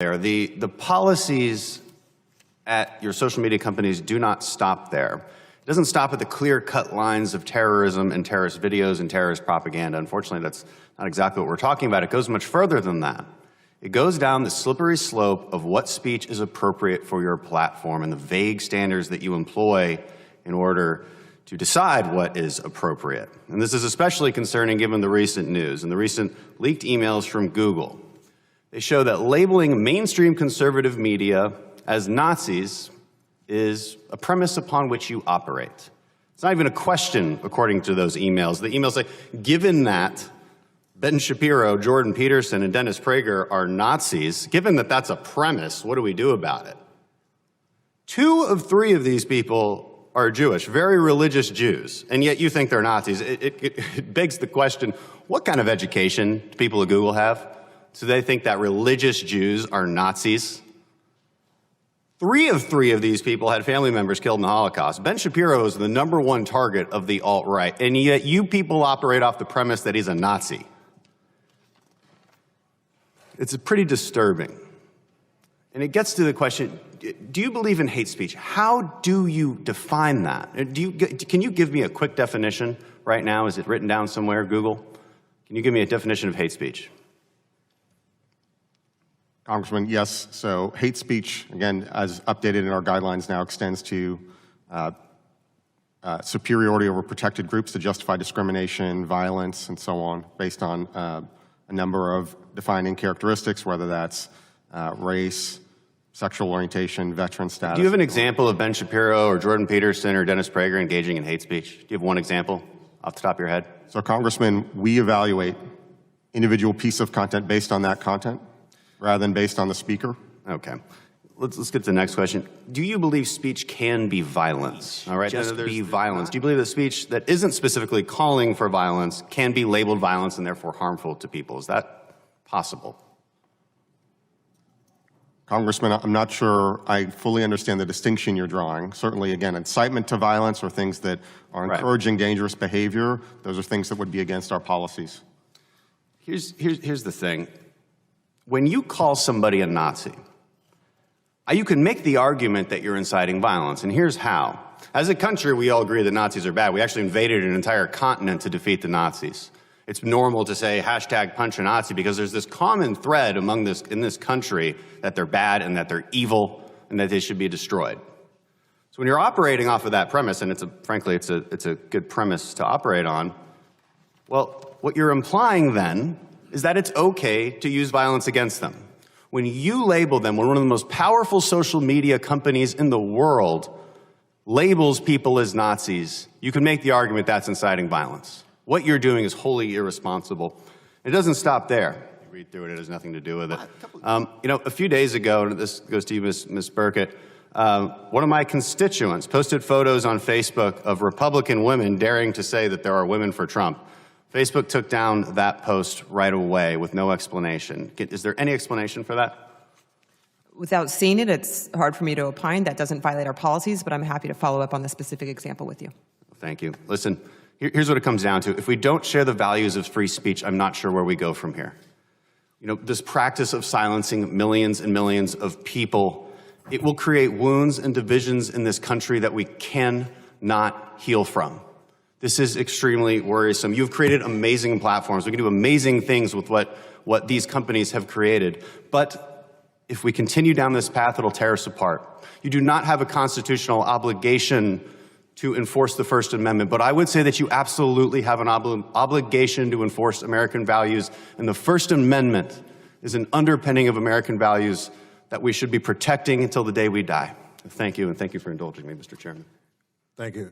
The policies at your social media companies do not stop there. It doesn't stop at the clear-cut lines of terrorism and terrorist videos and terrorist propaganda. Unfortunately, that's not exactly what we're talking about. It goes much further than that. It goes down the slippery slope of what speech is appropriate for your platform and the vague standards that you employ in order to decide what is appropriate. And this is especially concerning given the recent news and the recent leaked emails from Google. They show that labeling mainstream conservative media as Nazis is a premise upon which you operate. It's not even a question, according to those emails. The emails say, given that Ben Shapiro, Jordan Peterson, and Dennis Prager are Nazis, given that that's a premise, what do we do about it? 2 of 3 of these people are Jewish, very religious Jews, and yet you think they're Nazis. It begs the question, what kind of education do people at Google have? So they think that religious Jews are Nazis? 3 of 3 of these people had family members killed in the Holocaust. Ben Shapiro is the #1 target of the alt-right, and yet you people operate off the premise that he's a Nazi. It's pretty disturbing. And it gets to the question, do you believe in hate speech? How do you define that? Can you give me a quick definition right now? Is it written down somewhere, Google? Can you give me a definition of hate speech? Congressman, yes. So hate speech, again, as updated in our guidelines now, extends to superiority over protected groups to justify discrimination, violence, and so on, based on a number of defining characteristics, whether that's race, sexual orientation, veteran status. Do you have an example of Ben Shapiro or Jordan Peterson or Dennis Prager engaging in hate speech? Do you have one example off the top of your head? So, Congressman, we evaluate individual piece of content based on that content rather than based on the speaker. Okay. Let's get to the next question. Do you believe speech can be violence? All right, just be violence. Do you believe that speech that isn't specifically calling for violence can be labeled violence and therefore harmful to people? Is that possible? Congressman, I'm not sure I fully understand the distinction you're drawing. Certainly, again, incitement to violence or things that are encouraging dangerous behavior, those are things that would be against our policies. Here's the thing. When you call somebody a Nazi, you can make the argument that you're inciting violence, and here's how. As a country, we all agree that Nazis are bad. We actually invaded an entire continent to defeat the Nazis. It's normal to say #punch a Nazi because there's this common thread in this country that they're bad and that they're evil and that they should be destroyed. So when you're operating off of that premise, and frankly, it's a good premise to operate on, well, what you're implying then is that it's okay to use violence against them. When you label them, when one of the most powerful social media companies in the world labels people as Nazis, you can make the argument that's inciting violence. What you're doing is wholly irresponsible. It doesn't stop there. You read through it, it has nothing to do with it. A few days ago, and this goes to you, Ms. Burkett, one of my constituents posted photos on Facebook of Republican women daring to say that there are women for Trump. Facebook took down that post right away with no explanation. Is there any explanation for that? Without seeing it, it's hard for me to opine. That doesn't violate our policies, but I'm happy to follow up on the specific example with you. Thank you. Listen, here's what it comes down to. If we don't share the values of free speech, I'm not sure where we go from here. This practice of silencing millions and millions of people, it will create wounds and divisions in this country that we cannot heal from. This is extremely worrisome. You've created amazing platforms. We can do amazing things with what these companies have created. But if we continue down this path, it'll tear us apart. You do not have a constitutional obligation to enforce the First Amendment, but I would say that you absolutely have an obligation to enforce American values, and the First Amendment is an underpinning of American values that we should be protecting until the day we die. Thank you, and thank you for indulging me, Mr. Chairman. Thank you.